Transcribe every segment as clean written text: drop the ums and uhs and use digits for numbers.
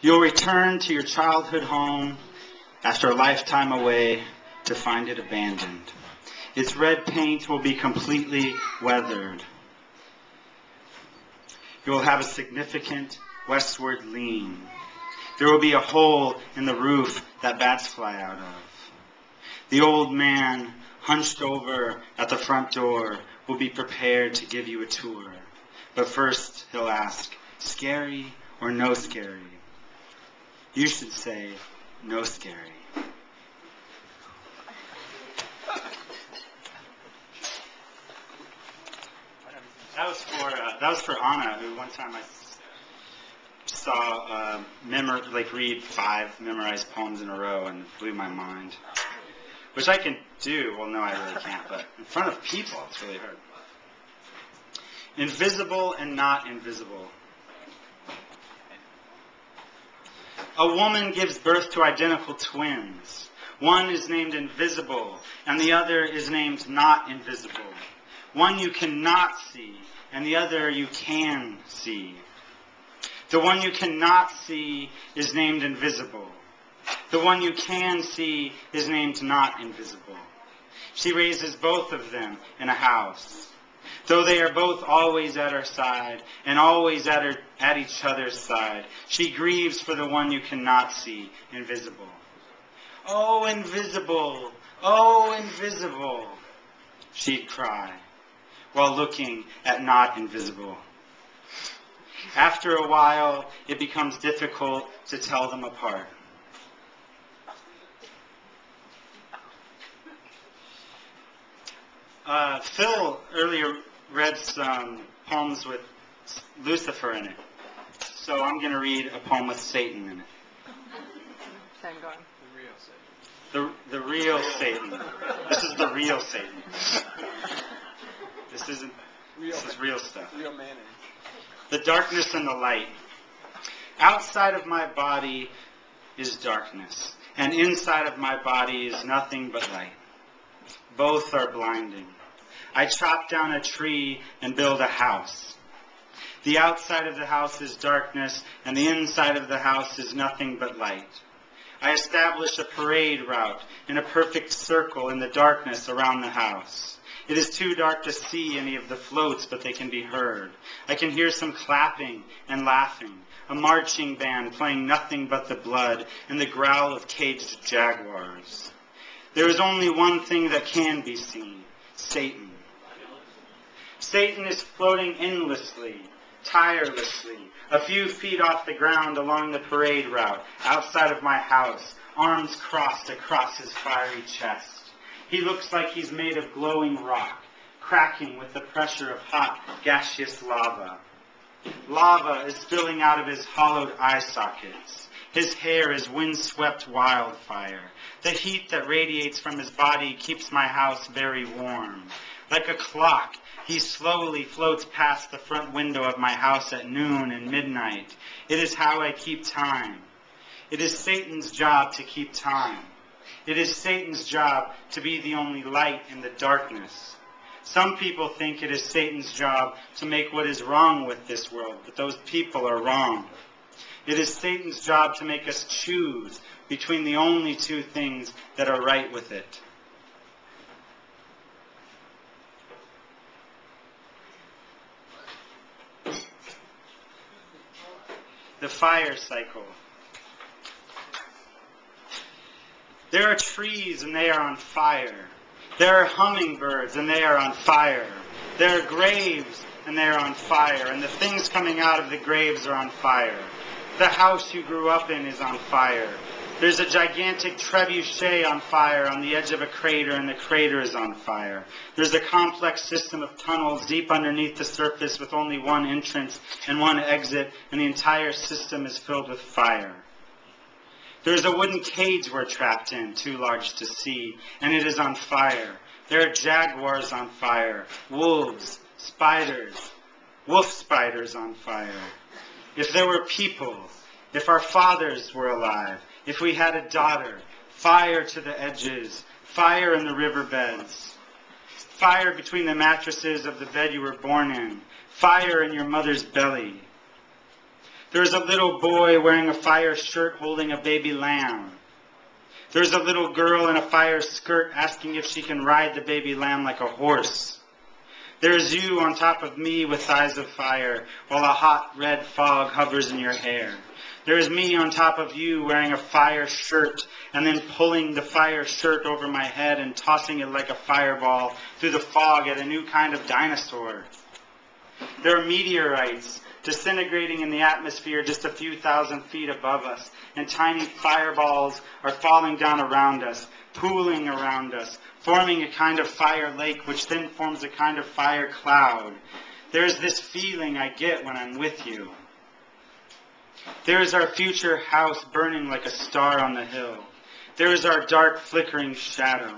You'll return to your childhood home after a lifetime away to find it abandoned. Its red paint will be completely weathered. You will have a significant westward lean. There will be a hole in the roof that bats fly out of. The old man, hunched over at the front door, will be prepared to give you a tour. But first he'll ask, scary or no scary? You should say, no scary. That was for Anna, who one time I saw read 5 memorized poems in a row and blew my mind. Which I can do. Well, no, I really can't. But in front of people, it's really hard. Invisible and not invisible. A woman gives birth to identical twins. One is named invisible, and the other is named not invisible. One you cannot see, and the other you can see. The one you cannot see is named invisible. The one you can see is named not invisible. She raises both of them in a house. Though they are both always at her side and always at each other's side, she grieves for the one you cannot see, invisible. Oh, invisible! Oh, invisible! She'd cry while looking at not invisible. After a while, it becomes difficult to tell them apart. Phil earlier read some poems with Lucifer in it. So I'm going to read a poem with Satan in it. Same going. The real Satan. This is the real Satan. This is real stuff. Real mayonnaise. The darkness and the light. Outside of my body is darkness, and inside of my body is nothing but light. Both are blinding. I chop down a tree and build a house. The outside of the house is darkness, and the inside of the house is nothing but light. I establish a parade route in a perfect circle in the darkness around the house. It is too dark to see any of the floats, but they can be heard. I can hear some clapping and laughing, a marching band playing nothing but the blood and the growl of caged jaguars. There is only one thing that can be seen, Satan. Satan is floating endlessly, tirelessly, a few feet off the ground along the parade route, outside of my house, arms crossed across his fiery chest. He looks like he's made of glowing rock, cracking with the pressure of hot, gaseous lava. Lava is spilling out of his hollowed eye sockets. His hair is wind-swept wildfire. The heat that radiates from his body keeps my house very warm. Like a clock, he slowly floats past the front window of my house at noon and midnight. It is how I keep time. It is Satan's job to keep time. It is Satan's job to be the only light in the darkness. Some people think it is Satan's job to make what is wrong with this world, but those people are wrong. It is Satan's job to make us choose between the only two things that are right with it. The fire cycle. There are trees and they are on fire. There are hummingbirds and they are on fire. There are graves and they are on fire. And the things coming out of the graves are on fire. The house you grew up in is on fire. There's a gigantic trebuchet on fire on the edge of a crater, and the crater is on fire. There's a complex system of tunnels deep underneath the surface with only one entrance and one exit, and the entire system is filled with fire. There's a wooden cage we're trapped in, too large to see, and it is on fire. There are jaguars on fire, wolves, spiders, wolf spiders on fire. If there were people, if our fathers were alive, if we had a daughter, fire to the edges, fire in the riverbeds, fire between the mattresses of the bed you were born in, fire in your mother's belly. There's a little boy wearing a fire shirt holding a baby lamb. There's a little girl in a fire skirt asking if she can ride the baby lamb like a horse. There's you on top of me with thighs of fire, while a hot red fog hovers in your hair. There's me on top of you wearing a fire shirt and then pulling the fire shirt over my head and tossing it like a fireball through the fog at a new kind of dinosaur. There are meteorites disintegrating in the atmosphere just a few thousand feet above us, and tiny fireballs are falling down around us, pooling around us, forming a kind of fire lake, which then forms a kind of fire cloud. There's this feeling I get when I'm with you. There is our future house burning like a star on the hill. There is our dark flickering shadow.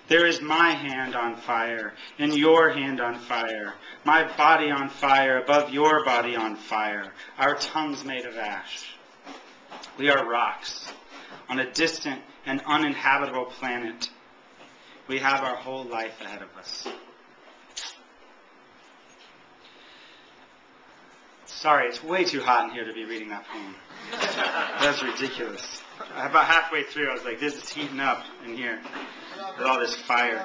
There is my hand on fire, and your hand on fire, my body on fire above your body on fire, our tongues made of ash. We are rocks on a distant and uninhabitable planet. We have our whole life ahead of us. Sorry, it's way too hot in here to be reading that poem. That's ridiculous. About halfway through, I was like, this is heating up in here with all this fire.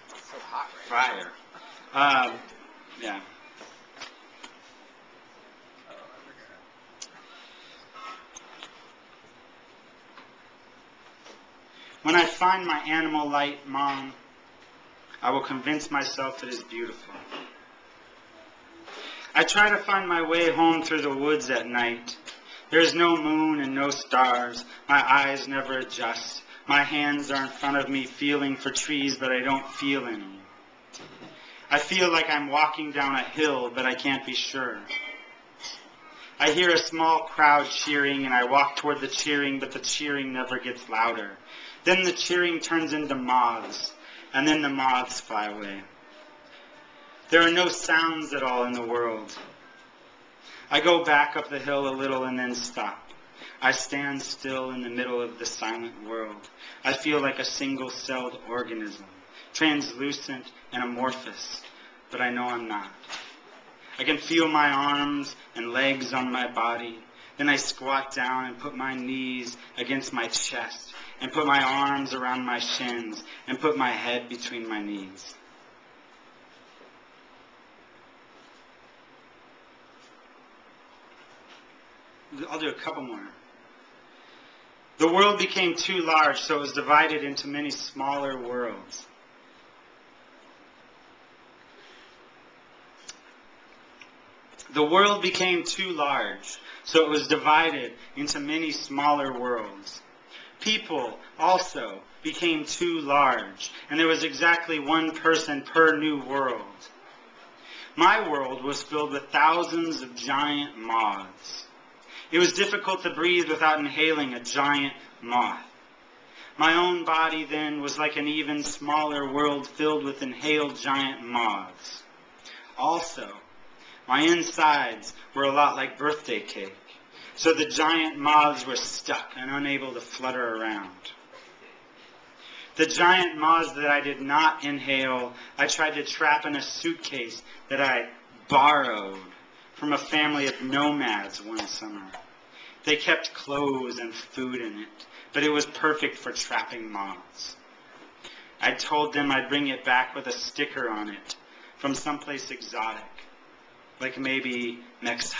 It's so hot right now. Fire. Yeah. When I find my animal light, Mom, I will convince myself it is beautiful. I try to find my way home through the woods at night. There is no moon and no stars. My eyes never adjust. My hands are in front of me feeling for trees, but I don't feel any. I feel like I'm walking down a hill, but I can't be sure. I hear a small crowd cheering, and I walk toward the cheering, but the cheering never gets louder. Then the cheering turns into moths, and then the moths fly away. There are no sounds at all in the world. I go back up the hill a little and then stop. I stand still in the middle of the silent world. I feel like a single-celled organism, translucent and amorphous, but I know I'm not. I can feel my arms and legs on my body. Then I squat down and put my knees against my chest and put my arms around my shins and put my head between my knees. I'll do a couple more. The world became too large, so it was divided into many smaller worlds. The world became too large, so it was divided into many smaller worlds. People also became too large, and there was exactly one person per new world. My world was filled with thousands of giant moths. It was difficult to breathe without inhaling a giant moth. My own body then was like an even smaller world filled with inhaled giant moths. Also, my insides were a lot like birthday cake, so the giant moths were stuck and unable to flutter around. The giant moths that I did not inhale, I tried to trap in a suitcase that I borrowed from a family of nomads one summer. They kept clothes and food in it, but it was perfect for trapping moths. I told them I'd bring it back with a sticker on it from someplace exotic, like maybe Mexico.